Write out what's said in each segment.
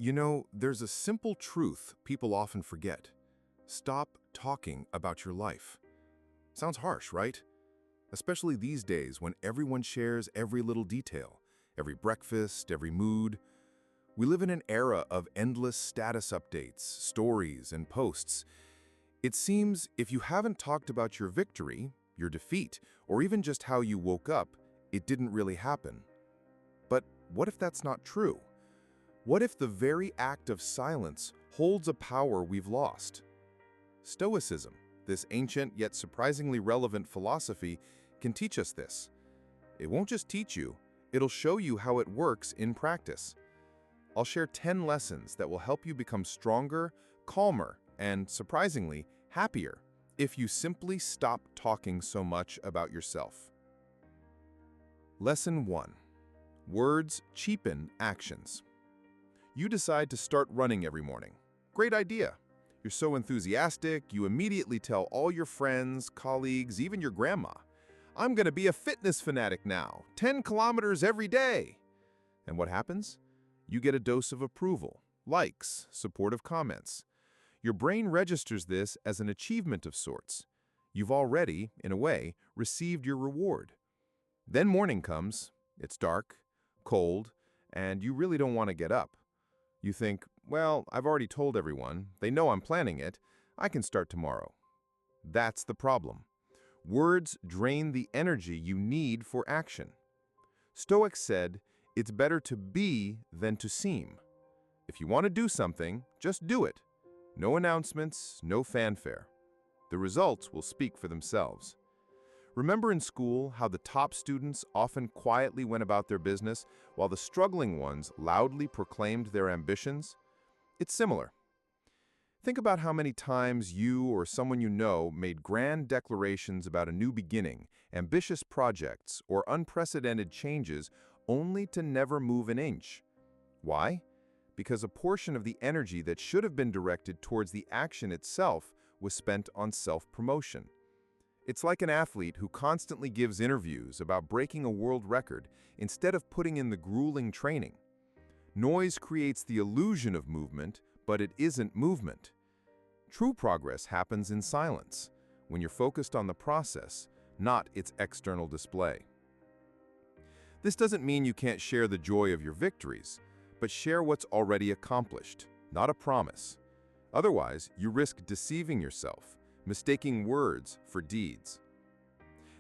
You know, there's a simple truth people often forget. Stop talking about your life. Sounds harsh, right? Especially these days when everyone shares every little detail, every breakfast, every mood. We live in an era of endless status updates, stories, and posts. It seems if you haven't talked about your victory, your defeat, or even just how you woke up, it didn't really happen. But what if that's not true? What if the very act of silence holds a power we've lost? Stoicism, this ancient yet surprisingly relevant philosophy, can teach us this. It won't just teach you, it'll show you how it works in practice. I'll share 10 lessons that will help you become stronger, calmer, and, surprisingly, happier if you simply stop talking so much about yourself. Lesson 1. Words cheapen actions. You decide to start running every morning. Great idea. You're so enthusiastic, you immediately tell all your friends, colleagues, even your grandma, "I'm going to be a fitness fanatic now, 10 kilometers every day." And what happens? You get a dose of approval, likes, supportive comments. Your brain registers this as an achievement of sorts. You've already, in a way, received your reward. Then morning comes, it's dark, cold, and you really don't want to get up. You think, well, I've already told everyone, they know I'm planning it, I can start tomorrow. That's the problem. Words drain the energy you need for action. Stoics said, it's better to be than to seem. If you want to do something, just do it. No announcements, no fanfare. The results will speak for themselves. Remember in school how the top students often quietly went about their business while the struggling ones loudly proclaimed their ambitions? It's similar. Think about how many times you or someone you know made grand declarations about a new beginning, ambitious projects, or unprecedented changes only to never move an inch. Why? Because a portion of the energy that should have been directed towards the action itself was spent on self-promotion. It's like an athlete who constantly gives interviews about breaking a world record instead of putting in the grueling training. Noise creates the illusion of movement, but it isn't movement. True progress happens in silence, when you're focused on the process, not its external display. This doesn't mean you can't share the joy of your victories, but share what's already accomplished, not a promise. Otherwise, you risk deceiving yourself, mistaking words for deeds.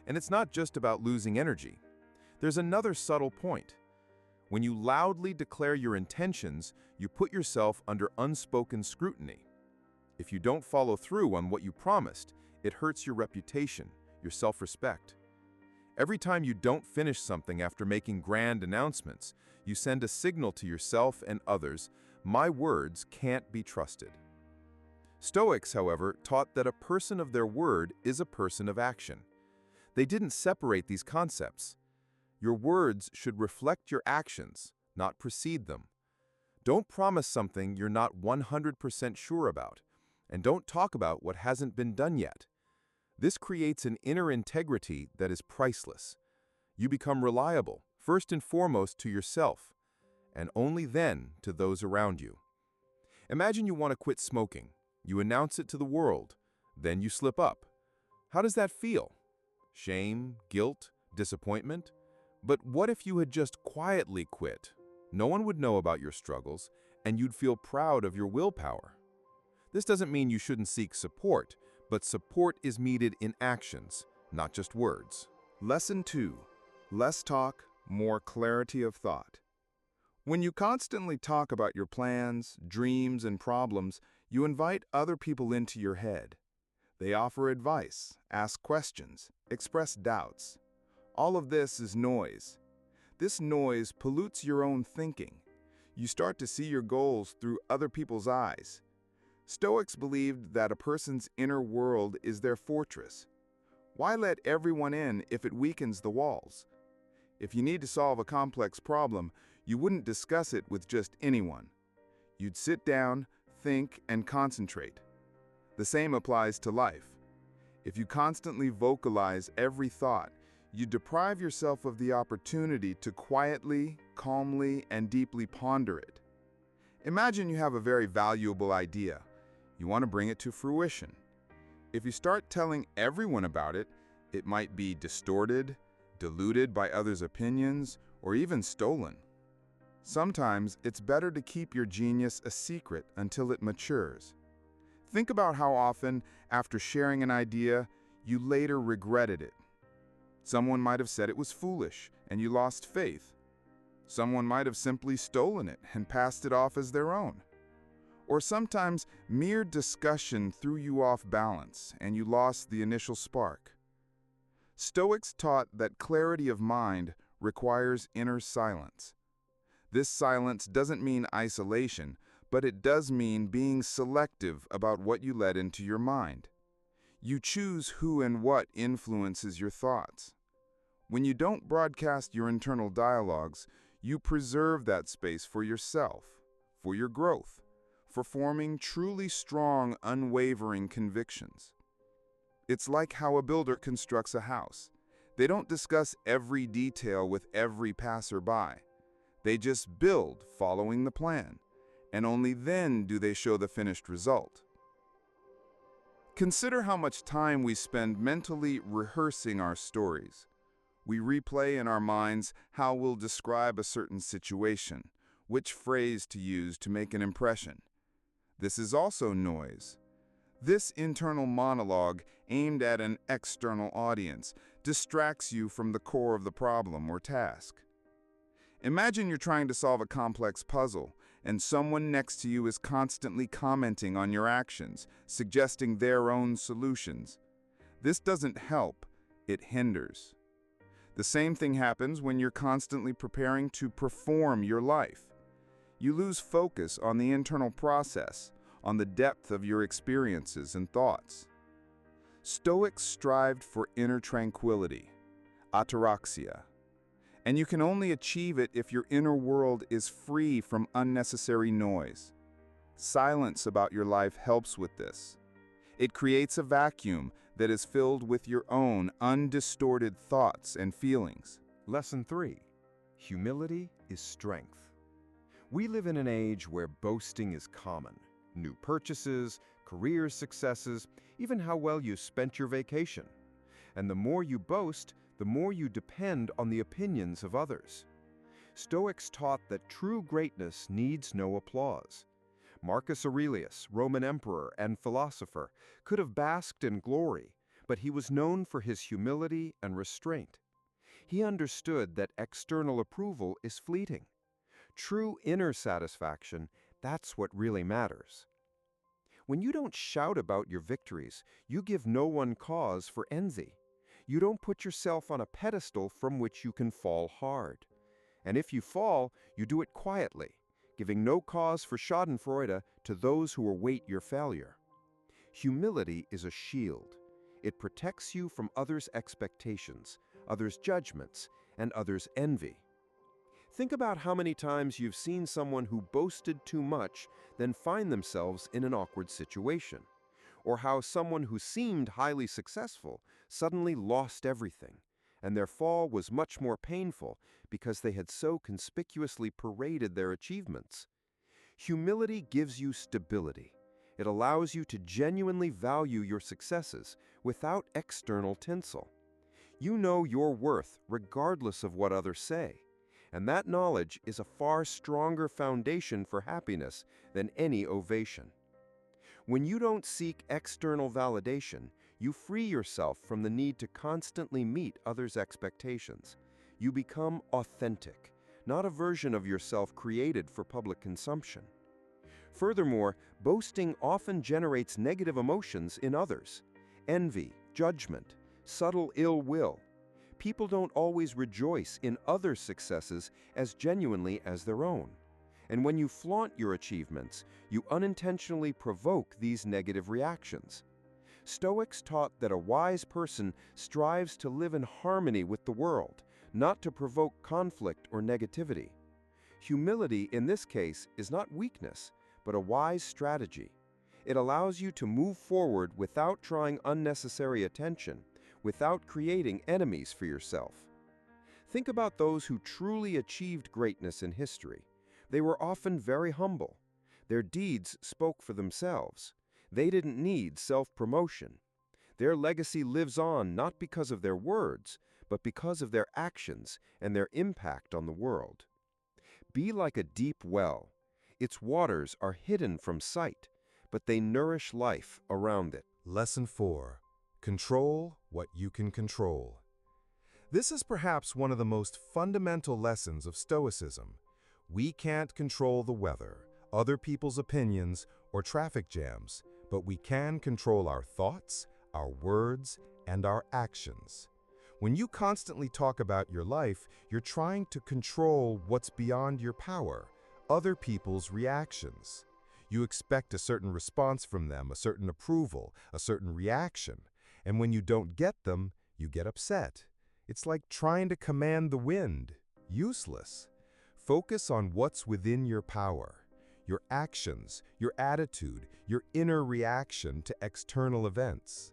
And it's not just about losing energy. There's another subtle point. When you loudly declare your intentions, you put yourself under unspoken scrutiny. If you don't follow through on what you promised, it hurts your reputation, your self-respect. Every time you don't finish something after making grand announcements, you send a signal to yourself and others, "My words can't be trusted." Stoics, however, taught that a person of their word is a person of action. They didn't separate these concepts. Your words should reflect your actions, not precede them. Don't promise something you're not 100% sure about, and don't talk about what hasn't been done yet. This creates an inner integrity that is priceless. You become reliable, first and foremost to yourself, and only then to those around you. Imagine you want to quit smoking. You announce it to the world, then you slip up. How does that feel? Shame, guilt, disappointment? But what if you had just quietly quit? No one would know about your struggles, and you'd feel proud of your willpower. This doesn't mean you shouldn't seek support, but support is needed in actions, not just words. Lesson 2. Less talk, more clarity of thought. When you constantly talk about your plans, dreams, and problems, you invite other people into your head. They offer advice, ask questions, express doubts. All of this is noise. This noise pollutes your own thinking. You start to see your goals through other people's eyes. Stoics believed that a person's inner world is their fortress. Why let everyone in if it weakens the walls? If you need to solve a complex problem, you wouldn't discuss it with just anyone. You'd sit down, think, and concentrate. The same applies to life. If you constantly vocalize every thought, you deprive yourself of the opportunity to quietly, calmly, and deeply ponder it. Imagine you have a very valuable idea. You want to bring it to fruition. If you start telling everyone about it, it might be distorted, diluted by others' opinions, or even stolen. Sometimes it's better to keep your genius a secret until it matures. Think about how often, after sharing an idea, you later regretted it. Someone might have said it was foolish, and you lost faith. Someone might have simply stolen it and passed it off as their own. Or sometimes mere discussion threw you off balance, and you lost the initial spark. Stoics taught that clarity of mind requires inner silence. This silence doesn't mean isolation, but it does mean being selective about what you let into your mind. You choose who and what influences your thoughts. When you don't broadcast your internal dialogues, you preserve that space for yourself, for your growth, for forming truly strong, unwavering convictions. It's like how a builder constructs a house. They don't discuss every detail with every passerby. They just build following the plan, and only then do they show the finished result. Consider how much time we spend mentally rehearsing our stories. We replay in our minds how we'll describe a certain situation, which phrase to use to make an impression. This is also noise. This internal monologue, aimed at an external audience, distracts you from the core of the problem or task. Imagine you're trying to solve a complex puzzle, and someone next to you is constantly commenting on your actions, suggesting their own solutions. This doesn't help, it hinders. The same thing happens when you're constantly preparing to perform your life. You lose focus on the internal process, on the depth of your experiences and thoughts. Stoics strived for inner tranquility, ataraxia. And you can only achieve it if your inner world is free from unnecessary noise. Silence about your life helps with this. It creates a vacuum that is filled with your own undistorted thoughts and feelings. Lesson 3. Humility is strength. We live in an age where boasting is common. New purchases, career successes, even how well you spent your vacation. And the more you boast, the more you depend on the opinions of others. Stoics taught that true greatness needs no applause. Marcus Aurelius, Roman emperor and philosopher, could have basked in glory, but he was known for his humility and restraint. He understood that external approval is fleeting. True inner satisfaction, that's what really matters. When you don't shout about your victories, you give no one cause for envy. You don't put yourself on a pedestal from which you can fall hard. And if you fall, you do it quietly, giving no cause for schadenfreude to those who await your failure. Humility is a shield. It protects you from others' expectations, others' judgments, and others' envy. Think about how many times you've seen someone who boasted too much then find themselves in an awkward situation. Or how someone who seemed highly successful suddenly lost everything, and their fall was much more painful because they had so conspicuously paraded their achievements. Humility gives you stability. It allows you to genuinely value your successes without external tinsel. You know your worth regardless of what others say, and that knowledge is a far stronger foundation for happiness than any ovation. When you don't seek external validation, you free yourself from the need to constantly meet others' expectations. You become authentic, not a version of yourself created for public consumption. Furthermore, boasting often generates negative emotions in others: envy, judgment, subtle ill will. People don't always rejoice in others' successes as genuinely as their own. And when you flaunt your achievements, you unintentionally provoke these negative reactions. Stoics taught that a wise person strives to live in harmony with the world, not to provoke conflict or negativity. Humility, in this case, is not weakness, but a wise strategy. It allows you to move forward without drawing unnecessary attention, without creating enemies for yourself. Think about those who truly achieved greatness in history. They were often very humble. Their deeds spoke for themselves. They didn't need self-promotion. Their legacy lives on not because of their words, but because of their actions and their impact on the world. Be like a deep well. Its waters are hidden from sight, but they nourish life around it. Lesson 4. Control what you can control. This is perhaps one of the most fundamental lessons of Stoicism. We can't control the weather, other people's opinions, or traffic jams, but we can control our thoughts, our words, and our actions. When you constantly talk about your life, you're trying to control what's beyond your power, other people's reactions. You expect a certain response from them, a certain approval, a certain reaction, and when you don't get them, you get upset. It's like trying to command the wind. Useless. Focus on what's within your power, your actions, your attitude, your inner reaction to external events.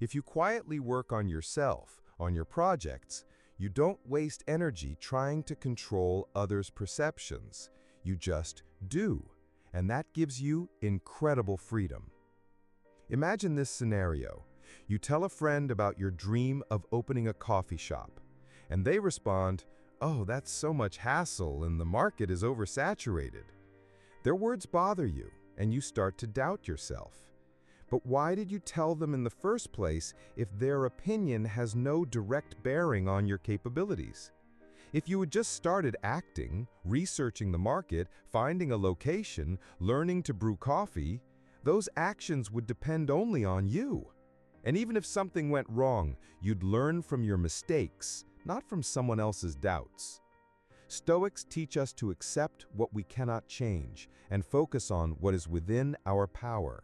If you quietly work on yourself, on your projects, you don't waste energy trying to control others' perceptions. You just do, and that gives you incredible freedom. Imagine this scenario. You tell a friend about your dream of opening a coffee shop, and they respond, "Oh, that's so much hassle and the market is oversaturated." Their words bother you, and you start to doubt yourself. But why did you tell them in the first place if their opinion has no direct bearing on your capabilities? If you had just started acting, researching the market, finding a location, learning to brew coffee, those actions would depend only on you. And even if something went wrong, you'd learn from your mistakes, not from someone else's doubts. Stoics teach us to accept what we cannot change and focus on what is within our power.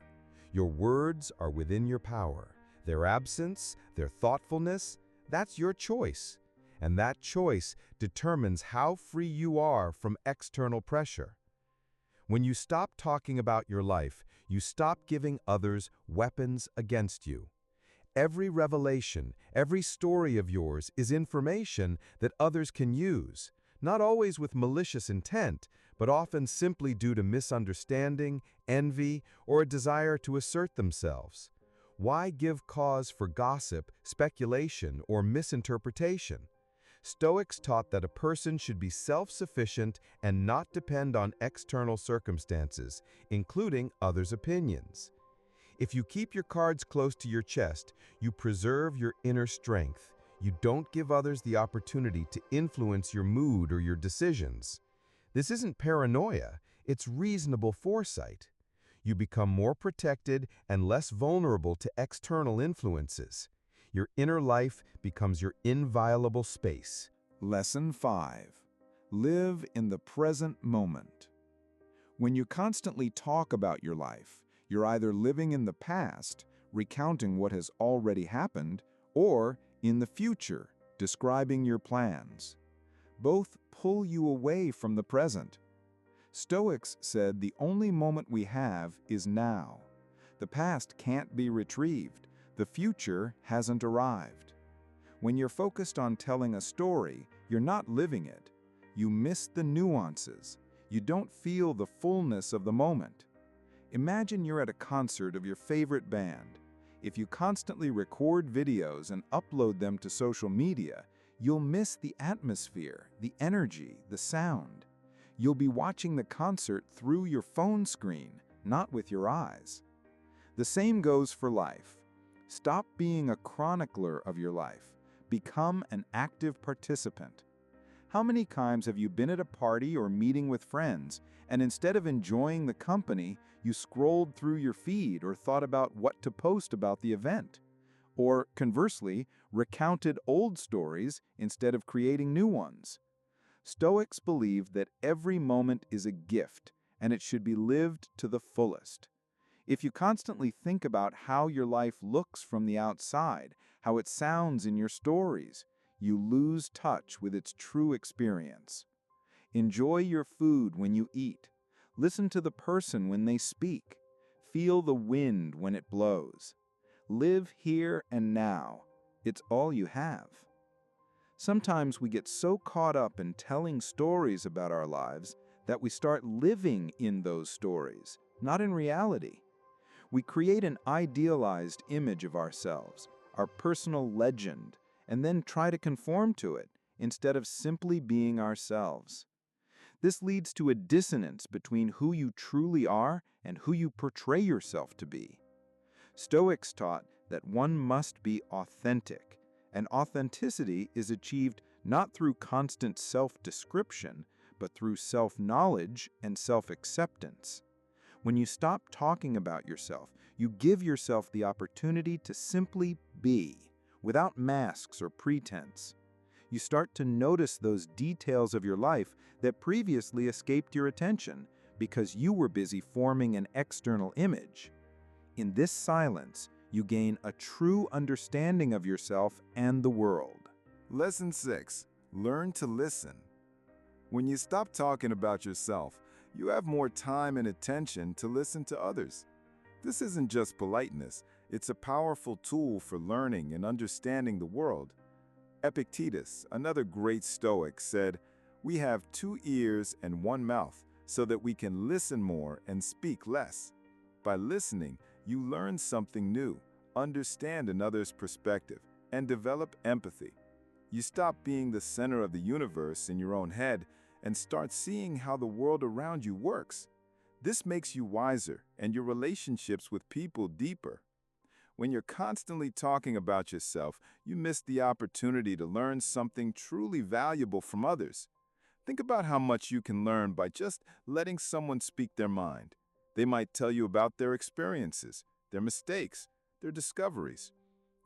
Your words are within your power. Their absence, their thoughtfulness, that's your choice. And that choice determines how free you are from external pressure. When you stop talking about your life, you stop giving others weapons against you. Every revelation, every story of yours is information that others can use, not always with malicious intent, but often simply due to misunderstanding, envy, or a desire to assert themselves. Why give cause for gossip, speculation, or misinterpretation? Stoics taught that a person should be self-sufficient and not depend on external circumstances, including others' opinions. If you keep your cards close to your chest, you preserve your inner strength. You don't give others the opportunity to influence your mood or your decisions. This isn't paranoia, it's reasonable foresight. You become more protected and less vulnerable to external influences. Your inner life becomes your inviolable space. Lesson 5. Live in the present moment. When you constantly talk about your life, you're either living in the past, recounting what has already happened, or in the future, describing your plans. Both pull you away from the present. Stoics said the only moment we have is now. The past can't be retrieved. The future hasn't arrived. When you're focused on telling a story, you're not living it. You miss the nuances. You don't feel the fullness of the moment. Imagine you're at a concert of your favorite band. If you constantly record videos and upload them to social media, you'll miss the atmosphere, the energy, the sound. You'll be watching the concert through your phone screen, not with your eyes. The same goes for life. Stop being a chronicler of your life. Become an active participant. How many times have you been at a party or meeting with friends, and instead of enjoying the company, you scrolled through your feed or thought about what to post about the event? Or, conversely, recounted old stories instead of creating new ones? Stoics believe that every moment is a gift, and it should be lived to the fullest. If you constantly think about how your life looks from the outside, how it sounds in your stories, you lose touch with its true experience. Enjoy your food when you eat. Listen to the person when they speak. Feel the wind when it blows. Live here and now. It's all you have. Sometimes we get so caught up in telling stories about our lives that we start living in those stories, not in reality. We create an idealized image of ourselves, our personal legend, and then try to conform to it instead of simply being ourselves. This leads to a dissonance between who you truly are and who you portray yourself to be. Stoics taught that one must be authentic, and authenticity is achieved not through constant self-description, but through self-knowledge and self-acceptance. When you stop talking about yourself, you give yourself the opportunity to simply be, without masks or pretense. You start to notice those details of your life that previously escaped your attention because you were busy forming an external image. In this silence, you gain a true understanding of yourself and the world. Lesson 6. Learn to listen. When you stop talking about yourself, you have more time and attention to listen to others. This isn't just politeness, it's a powerful tool for learning and understanding the world. Epictetus, another great Stoic, said, "We have 2 ears and 1 mouth, so that we can listen more and speak less." By listening, you learn something new, understand another's perspective, and develop empathy. You stop being the center of the universe in your own head and start seeing how the world around you works. This makes you wiser and your relationships with people deeper. When you're constantly talking about yourself, you miss the opportunity to learn something truly valuable from others. Think about how much you can learn by just letting someone speak their mind. They might tell you about their experiences, their mistakes, their discoveries.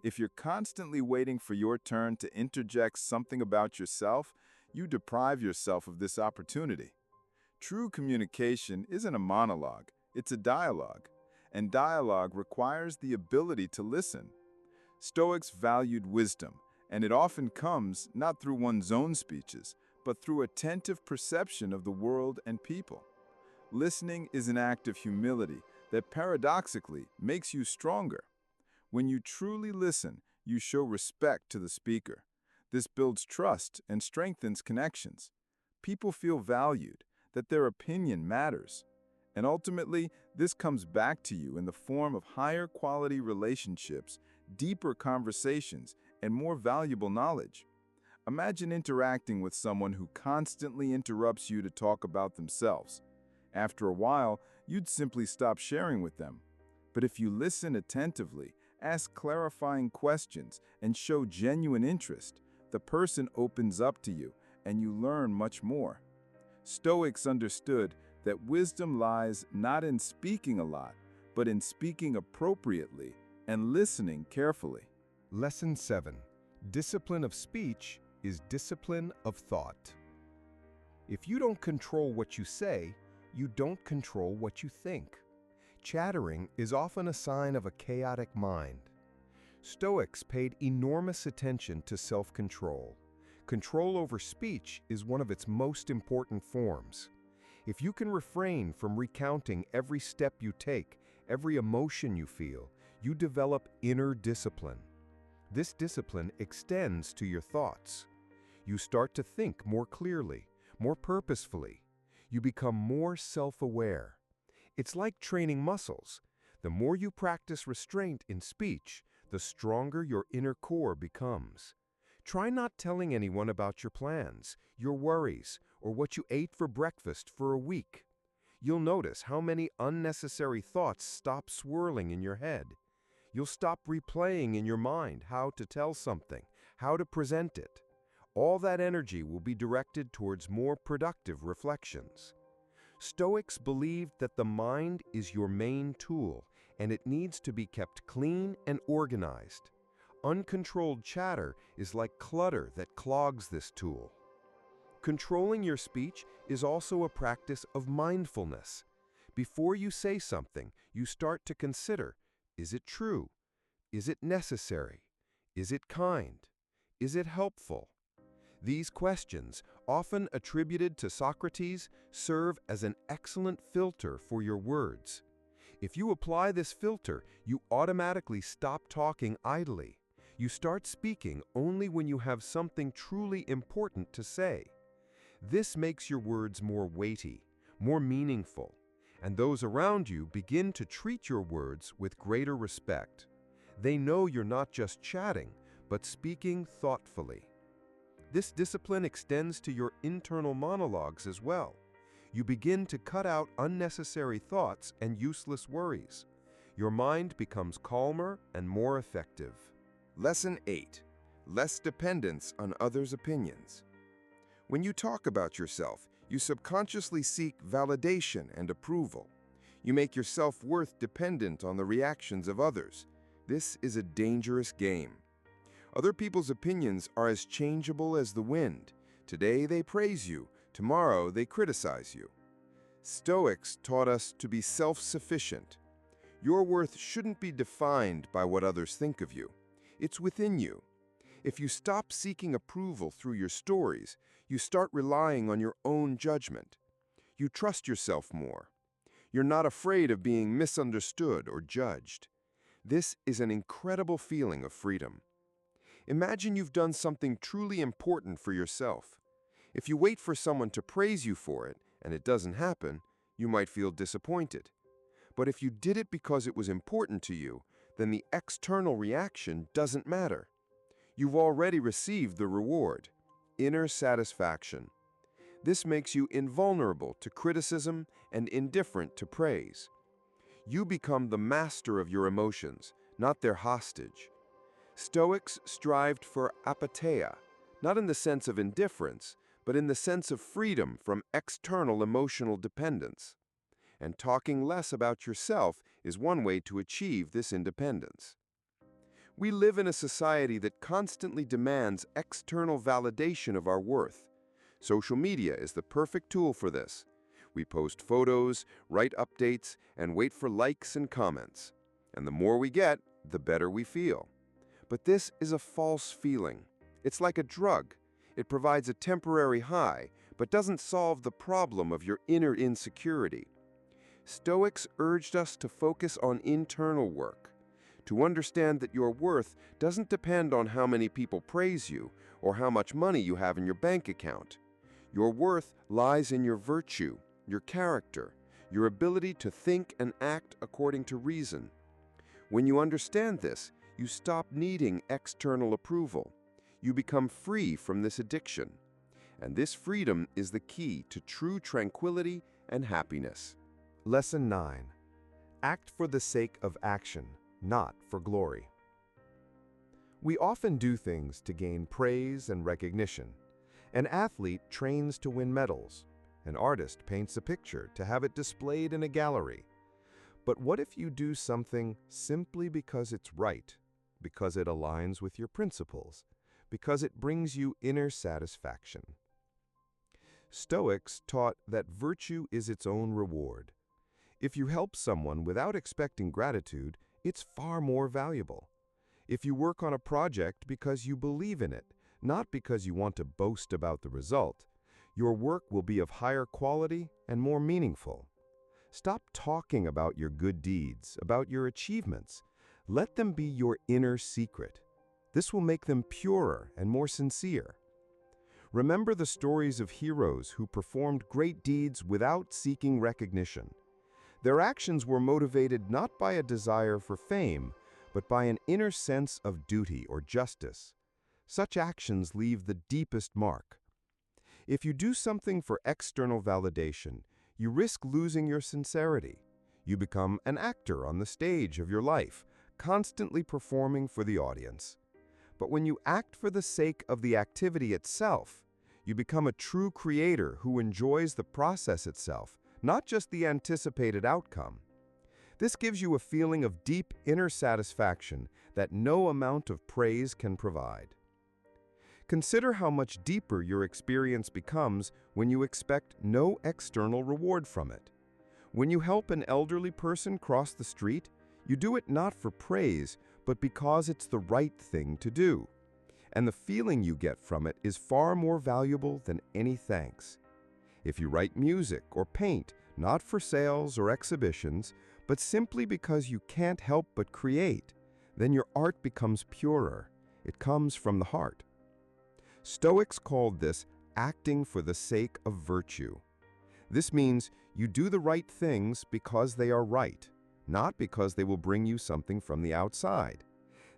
If you're constantly waiting for your turn to interject something about yourself, you deprive yourself of this opportunity. True communication isn't a monologue, it's a dialogue, and dialogue requires the ability to listen. Stoics valued wisdom, and it often comes not through one's own speeches, but through attentive perception of the world and people. Listening is an act of humility that paradoxically makes you stronger. When you truly listen, you show respect to the speaker. This builds trust and strengthens connections. People feel valued, that their opinion matters. And ultimately, this comes back to you in the form of higher quality relationships, deeper conversations, and more valuable knowledge. Imagine interacting with someone who constantly interrupts you to talk about themselves. After a while, you'd simply stop sharing with them. But if you listen attentively, ask clarifying questions, and show genuine interest, the person opens up to you, and you learn much more. Stoics understood that wisdom lies not in speaking a lot, but in speaking appropriately and listening carefully. Lesson 7. Discipline of speech is discipline of thought. If you don't control what you say, you don't control what you think. Chattering is often a sign of a chaotic mind. Stoics paid enormous attention to self-control. Control over speech is one of its most important forms. If you can refrain from recounting every step you take, every emotion you feel, you develop inner discipline. This discipline extends to your thoughts. You start to think more clearly, more purposefully. You become more self-aware. It's like training muscles. The more you practice restraint in speech, the stronger your inner core becomes. Try not telling anyone about your plans, your worries, or what you ate for breakfast for a week. You'll notice how many unnecessary thoughts stop swirling in your head. You'll stop replaying in your mind how to tell something, how to present it. All that energy will be directed towards more productive reflections. Stoics believed that the mind is your main tool, and it needs to be kept clean and organized. Uncontrolled chatter is like clutter that clogs this tool. Controlling your speech is also a practice of mindfulness. Before you say something, you start to consider, is it true? Is it necessary? Is it kind? Is it helpful? These questions, often attributed to Socrates, serve as an excellent filter for your words. If you apply this filter, you automatically stop talking idly. You start speaking only when you have something truly important to say. This makes your words more weighty, more meaningful, and those around you begin to treat your words with greater respect. They know you're not just chatting, but speaking thoughtfully. This discipline extends to your internal monologues as well. You begin to cut out unnecessary thoughts and useless worries. Your mind becomes calmer and more effective. Lesson 8. Less dependence on others' opinions. When you talk about yourself, you subconsciously seek validation and approval. You make your self-worth dependent on the reactions of others. This is a dangerous game. Other people's opinions are as changeable as the wind. Today they praise you, tomorrow they criticize you. Stoics taught us to be self-sufficient. Your worth shouldn't be defined by what others think of you. It's within you. If you stop seeking approval through your stories, you start relying on your own judgment. You trust yourself more. You're not afraid of being misunderstood or judged. This is an incredible feeling of freedom. Imagine you've done something truly important for yourself. If you wait for someone to praise you for it, and it doesn't happen, you might feel disappointed. But if you did it because it was important to you, then the external reaction doesn't matter. You've already received the reward, inner satisfaction. This makes you invulnerable to criticism and indifferent to praise. You become the master of your emotions, not their hostage. Stoics strived for apatheia, not in the sense of indifference, but in the sense of freedom from external emotional dependence. And talking less about yourself is one way to achieve this independence. We live in a society that constantly demands external validation of our worth. Social media is the perfect tool for this. We post photos, write updates, and wait for likes and comments. And the more we get, the better we feel. But this is a false feeling. It's like a drug. It provides a temporary high, but doesn't solve the problem of your inner insecurity. Stoics urged us to focus on internal work, to understand that your worth doesn't depend on how many people praise you or how much money you have in your bank account. Your worth lies in your virtue, your character, your ability to think and act according to reason. When you understand this, you stop needing external approval. You become free from this addiction. And this freedom is the key to true tranquility and happiness. Lesson 9. Act for the sake of action, not for glory. We often do things to gain praise and recognition. An athlete trains to win medals. An artist paints a picture to have it displayed in a gallery. But what if you do something simply because it's right, because it aligns with your principles, because it brings you inner satisfaction? Stoics taught that virtue is its own reward. If you help someone without expecting gratitude, it's far more valuable. If you work on a project because you believe in it, not because you want to boast about the result, your work will be of higher quality and more meaningful. Stop talking about your good deeds, about your achievements. Let them be your inner secret. This will make them purer and more sincere. Remember the stories of heroes who performed great deeds without seeking recognition. Their actions were motivated not by a desire for fame, but by an inner sense of duty or justice. Such actions leave the deepest mark. If you do something for external validation, you risk losing your sincerity. You become an actor on the stage of your life, constantly performing for the audience. But when you act for the sake of the activity itself, you become a true creator who enjoys the process itself, not just the anticipated outcome. This gives you a feeling of deep inner satisfaction that no amount of praise can provide. Consider how much deeper your experience becomes when you expect no external reward from it. When you help an elderly person cross the street, you do it not for praise, but because it's the right thing to do. And the feeling you get from it is far more valuable than any thanks. If you write music or paint, not for sales or exhibitions, but simply because you can't help but create, then your art becomes purer. It comes from the heart. Stoics called this acting for the sake of virtue. This means You do the right things because they are right, not because they will bring you something from the outside.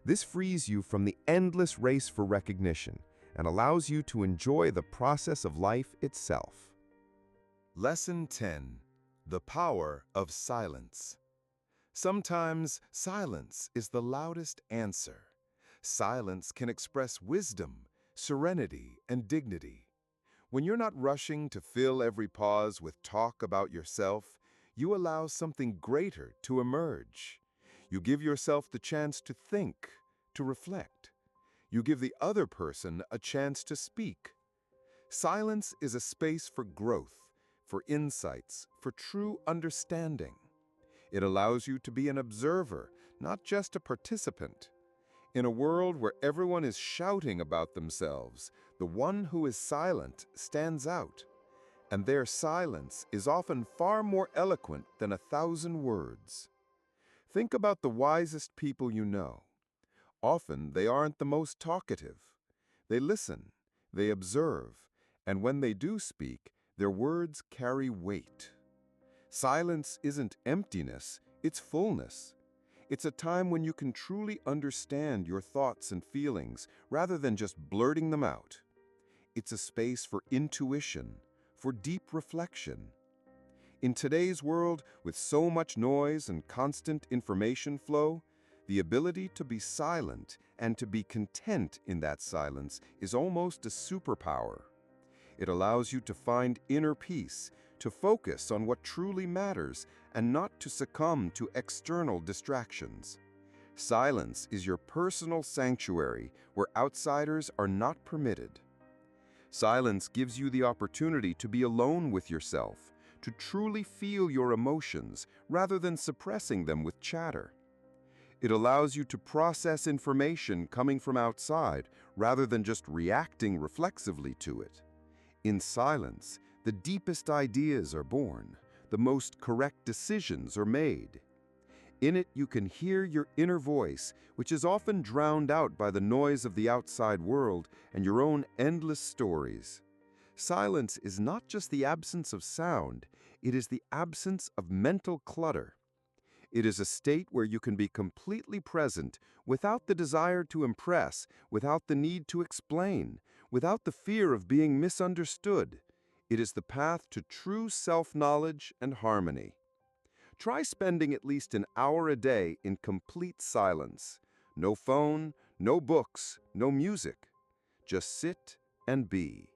This frees you from the endless race for recognition and allows you to enjoy the process of life itself. Lesson 10. The Power of Silence. Sometimes silence is the loudest answer. Silence can express wisdom, serenity, and dignity. When you're not rushing to fill every pause with talk about yourself, you allow something greater to emerge. You give yourself the chance to think, to reflect. You give the other person a chance to speak. Silence is a space for growth, for insights, for true understanding. It allows you to be an observer, not just a participant. In a world where everyone is shouting about themselves, the one who is silent stands out. And their silence is often far more eloquent than 1,000 words. Think about the wisest people you know. Often they aren't the most talkative. They listen, they observe, and when they do speak, their words carry weight. Silence isn't emptiness, it's fullness. It's a time when you can truly understand your thoughts and feelings rather than just blurting them out. It's a space for intuition, for deep reflection. In today's world, with so much noise and constant information flow, the ability to be silent and to be content in that silence is almost a superpower. It allows you to find inner peace, to focus on what truly matters, and not to succumb to external distractions. Silence is your personal sanctuary where outsiders are not permitted. Silence gives you the opportunity to be alone with yourself, to truly feel your emotions rather than suppressing them with chatter. It allows you to process information coming from outside rather than just reacting reflexively to it. In silence, the deepest ideas are born, the most correct decisions are made. In it, you can hear your inner voice, which is often drowned out by the noise of the outside world and your own endless stories. Silence is not just the absence of sound, it is the absence of mental clutter. It is a state where you can be completely present without the desire to impress, without the need to explain, without the fear of being misunderstood. It is the path to true self-knowledge and harmony. Try spending at least an hour a day in complete silence. No phone, no books, no music. Just sit and be.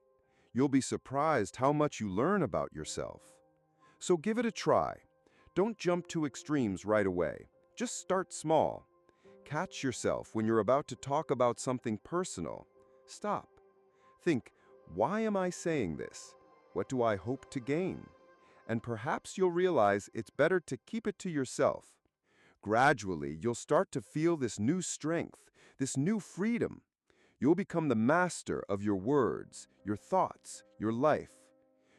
You'll be surprised how much you learn about yourself. So give it a try. Don't jump to extremes right away. Just start small. Catch yourself when you're about to talk about something personal. Stop. Think, why am I saying this? What do I hope to gain? And perhaps you'll realize it's better to keep it to yourself. Gradually, you'll start to feel this new strength, this new freedom. You'll become the master of your words, your thoughts, your life.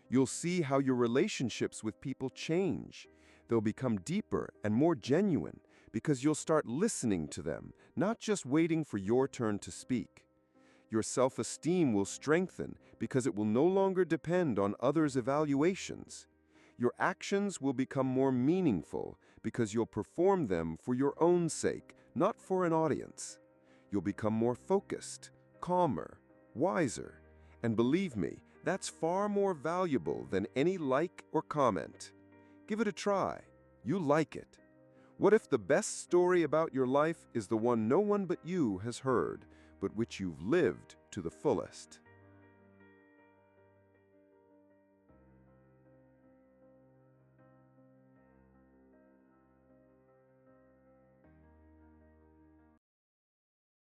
You'll see how your relationships with people change. They'll become deeper and more genuine because you'll start listening to them, not just waiting for your turn to speak. Your self-esteem will strengthen because it will no longer depend on others' evaluations. Your actions will become more meaningful because you'll perform them for your own sake, not for an audience. You'll become more focused, calmer, wiser, and believe me, that's far more valuable than any like or comment. Give it a try. You'll like it. What if the best story about your life is the one no one but you has heard, but which you've lived to the fullest?